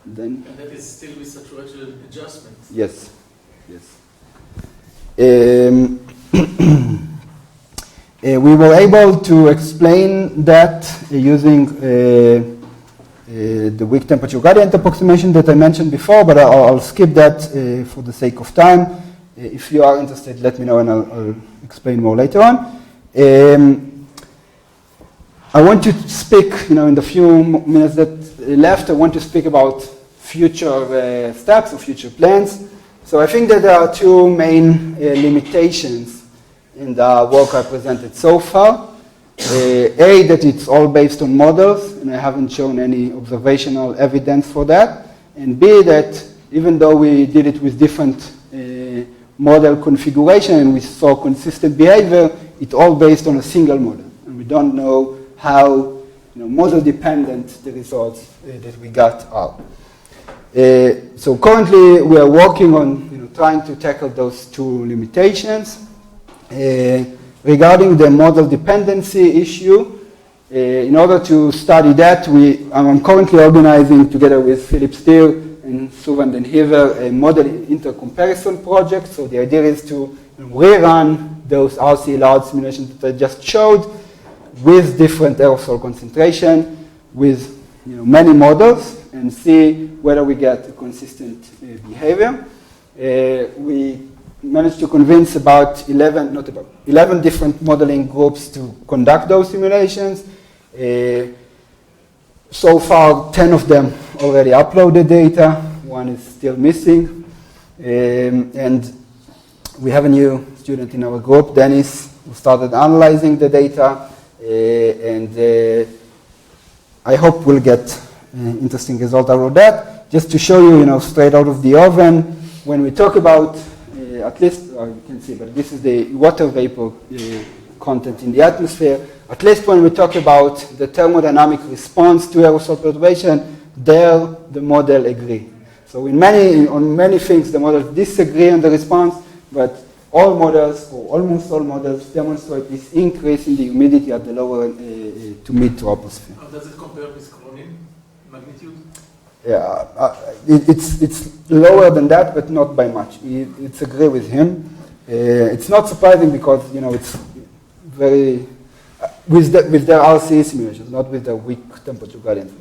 And that is still with saturation adjustment. Yes. We were able to explain that using the weak temperature gradient approximation that I mentioned before, but I'll skip that for the sake of time. If you are interested, let me know and I'll explain more later on. I want to speak, in the few minutes that left, I want to speak about future steps or future plans. So I think that there are 2 main limitations in the work I presented so far. A, that it's all based on models, and I haven't shown any observational evidence for that. And B, that even though we did it with different model configuration and we saw consistent behavior, it's all based on a single model. And we don't know how model dependent the results that we got are. So currently we are working on trying to tackle those 2 limitations. Regarding the model dependency issue, in order to study that, I'm currently organizing together with Philip Steer and Suvan Den Hever a model intercomparison project. So the idea is to rerun those RC large simulations that I just showed with different aerosol concentration, with many models, and see whether we get a consistent behavior. We managed to convince about 11 different modeling groups to conduct those simulations. So far, 10 of them already uploaded data. 1 is still missing. And we have a new student in our group, Dennis, who started analyzing the data. And I hope we'll get an interesting result out of that. Just to show you, straight out of the oven, when we talk about at least, you can see, but this is the water vapor content in the atmosphere. At least when we talk about the thermodynamic response to aerosol perturbation, there the model agree. So on many things the models disagree on the response, but all models, or almost all models, demonstrate this increase in the humidity at the lower to mid-troposphere. How does it compare with Cronin magnitude? Yeah, it's lower than that, but not by much. It's agree with him. It's not surprising because it's very with their RCE simulations, not with the weak temperature gradient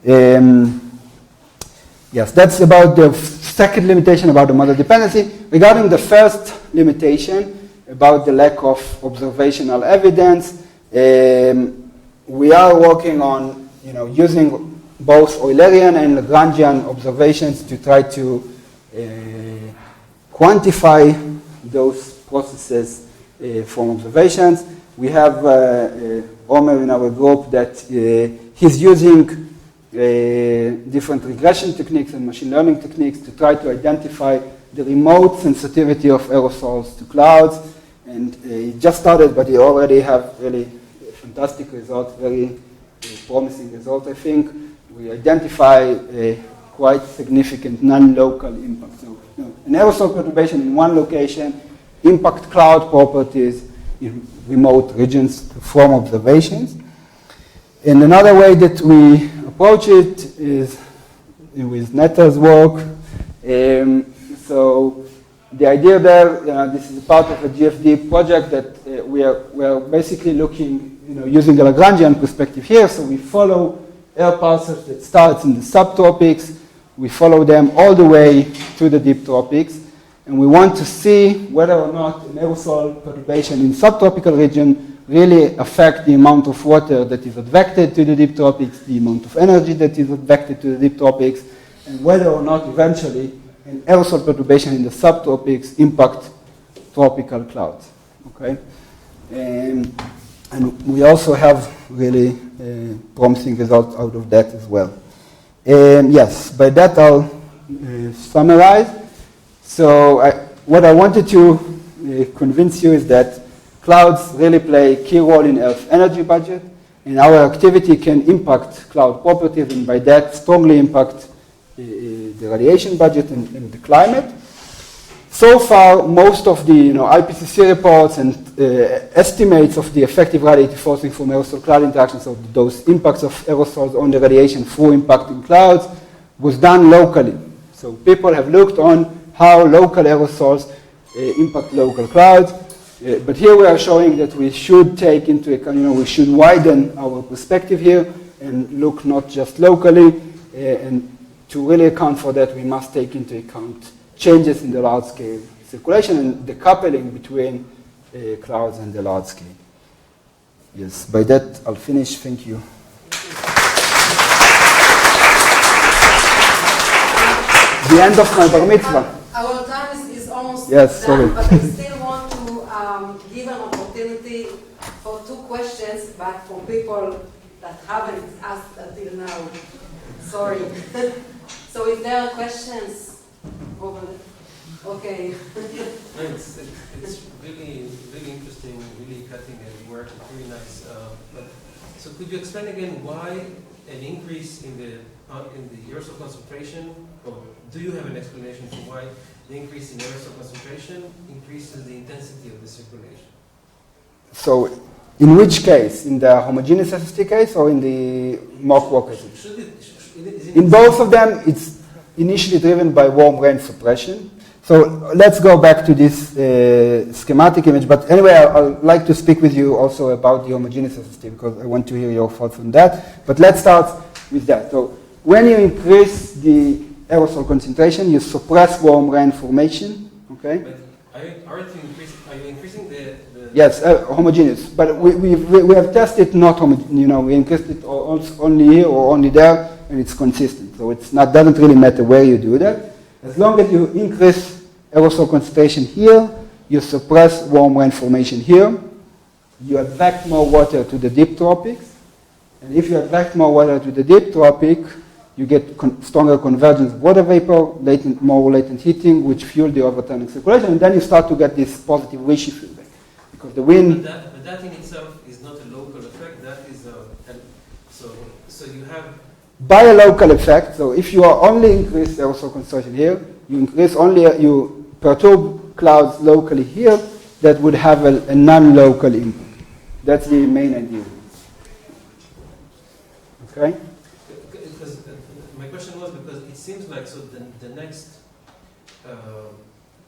simulation. Yes, that's about the second limitation about the model dependency. Regarding the first limitation about the lack of observational evidence, we are working on using both Eulerian and Lagrangian observations to try to quantify those processes from observations. We have Omer in our group that he's using different regression techniques and machine learning techniques to try to identify the remote sensitivity of aerosols to clouds. And he just started, but he already have really fantastic results, very promising results, I think. We identify a quite significant non-local impact. So an aerosol perturbation in one location impact cloud properties in remote regions from observations. And another way that we approach it is with Netter's work. So the idea there, this is part of a GFD project that we are basically looking, using the Lagrangian perspective here. So we follow air pulses that starts in the subtropics. We follow them all the way to the deep tropics. And we want to see whether or not an aerosol perturbation in subtropical region really affect the amount of water that is advected to the deep tropics, the amount of energy that is advected to the deep tropics, and whether or not eventually an aerosol perturbation in the subtropics impact tropical clouds. Okay, and we also have really promising results out of that as well. Yes, by that I'll summarize. So what I wanted to convince you is that clouds really play a key role in Earth's energy budget, and our activity can impact cloud properties, and by that strongly impact the radiation budget and the climate. So far, most of the IPCC reports and estimates of the effective radiative forcing from aerosol-cloud interactions, of those impacts of aerosols on the radiation through impacting clouds, was done locally. So people have looked on how local aerosols impact local clouds. But here we are showing that we should take into account, we should widen our perspective here and look not just locally. And to really account for that, we must take into account changes in the large-scale circulation and the coupling between clouds and the large scale. Yes, by that I'll finish. Thank you. The end of my bar mitzvah. Our time is almost yes, done, sorry. but I still want to give an opportunity for 2 questions, but from people that haven't asked until now. Sorry. So if there are questions, okay. It's really interesting, really cutting edge work, really nice. So could you explain again why an increase in the aerosol concentration, or do you have an explanation for why the increase in aerosol concentration increases the intensity of the circulation? So, in which case? In the homogeneous SST case or in the mock case? In both of them, it's initially driven by warm rain suppression. So let's go back to this schematic image. But anyway, I'd like to speak with you also about the homogeneous SST because I want to hear your thoughts on that. But let's start with that. So when you increase the aerosol concentration, you suppress warm rain formation. Okay. But are you increasing the yes, homogeneous. But we have tested not homogeneous. We increased it only here or only there, and it's consistent. So it's not doesn't really matter where you do that. As long as you increase aerosol concentration here, you suppress warm rain formation here. You advect more water to the deep tropics. And if you advect more water to the deep tropic, you get stronger convergence of water vapor, more latent heating, which fuel the overturning circulation. And then you start to get this positive Ricci feedback. Because the wind... But that in itself is not a local effect. That is so you have... by a local effect. So if you are only increase aerosol concentration here, you increase only you perturb clouds locally here, that would have a non-local impact. That's the main idea. Okay? Because my question was because it seems like so the next,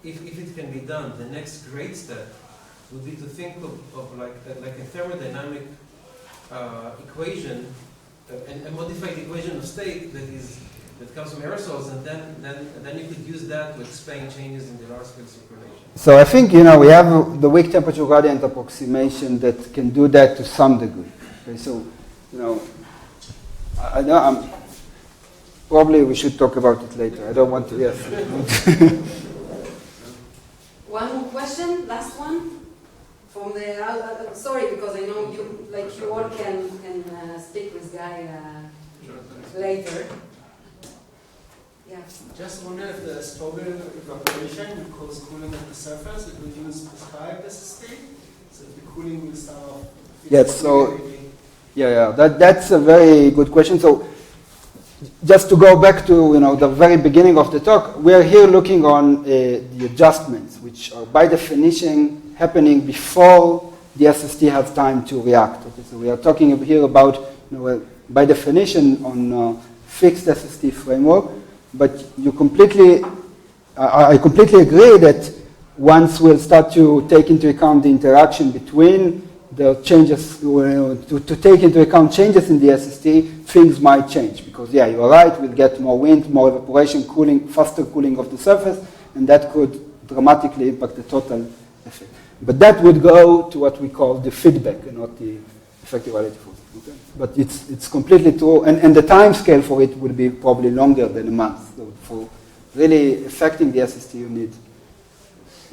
if it can be done, the next great step would be to think of like a thermodynamic equation, a modified equation of state that comes from aerosols, and then you could use that to explain changes in the large scale circulation. So I think, we have the weak temperature gradient approximation that can do that to some degree. Okay, so, probably we should talk about it later. I don't want to, yes. One more question, last one. From the, sorry, because I know you all can speak with Guy later. Yeah. Just wonder if the stronger evaporation would cause cooling at the surface, it would use prescribed SST, so if the cooling will start off. Yes, so, that's a very good question. So, just to go back to the very beginning of the talk, we are here looking on the adjustments, which are by definition happening before the SST has time to react. Okay, so we are talking here about, by definition, on fixed SST framework. But I completely agree that once we'll start to take into account the interaction between the changes, to take into account changes in the SST, things might change. Because, you are right, we'll get more wind, more evaporation, cooling, faster cooling of the surface, and that could dramatically impact the total effect. But that would go to what we call the feedback and not the effective radiative force. Okay? But it's completely true, and the time scale for it would be probably longer than a month. So for really affecting the SST, you need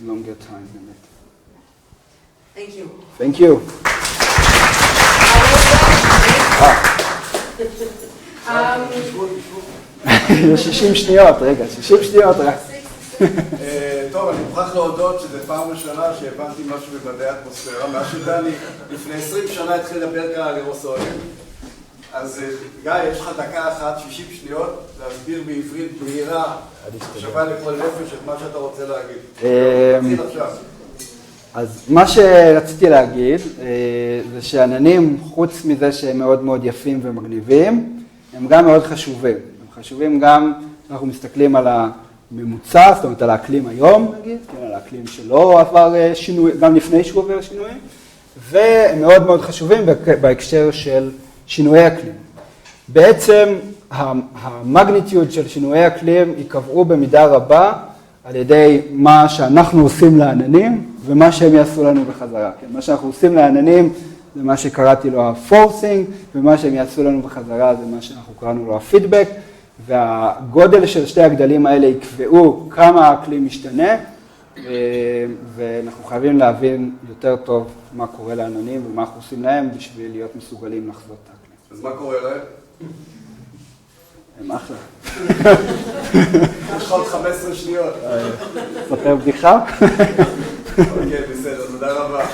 longer time than that. Thank you. Thank you. 60 שניות, רגע, 60 שניות רק. טוב, אני מוכרח להודות שזו פעם ראשונה שהבנתי משהו במדעי האטמוספירה. מאז שדני לפני 20 שנה התחיל לדבר כאן על אירוסולים. אז גיא, יש לך דקה אחת, 60 שניות, להסביר בעברית בהירה, שווה לכל נפש את מה שאתה רוצה להגיד. תתחיל עכשיו. אז מה שרציתי להגיד זה שעננים, חוץ מזה שהם מאוד מאוד יפים ומגניבים, הם גם מאוד חשובים. הם חשובים גם, אנחנו מסתכלים על הממוצע, זאת אומרת על האקלים היום, נגיד, כן, על האקלים שלא עבר שינוי, גם לפני שהוא עובר שינויים, והם מאוד מאוד חשובים בהקשר של שינויי אקלים. בעצם המגניטיוד של שינויי אקלים יקבעו במידה רבה על ידי מה שאנחנו עושים לעננים ומה שהם יעשו לנו בחזרה. כן? מה שאנחנו עושים לעננים זה מה שקראתי לו הפורסינג, ומה שהם יעשו לנו בחזרה זה מה שאנחנו קראנו לו הפידבק, והגודל של שתי הגדלים האלה יקבעו כמה האקלים משתנה, ואנחנו חייבים להבין יותר טוב מה קורה לעננים ומה אנחנו עושים להם בשביל להיות מסוגלים לחזות את האקלים. אז מה קורה להם? הם אחלה. יש לך עוד 15 שניות. ספר בדיחה? אוקיי, בסדר, תודה רבה.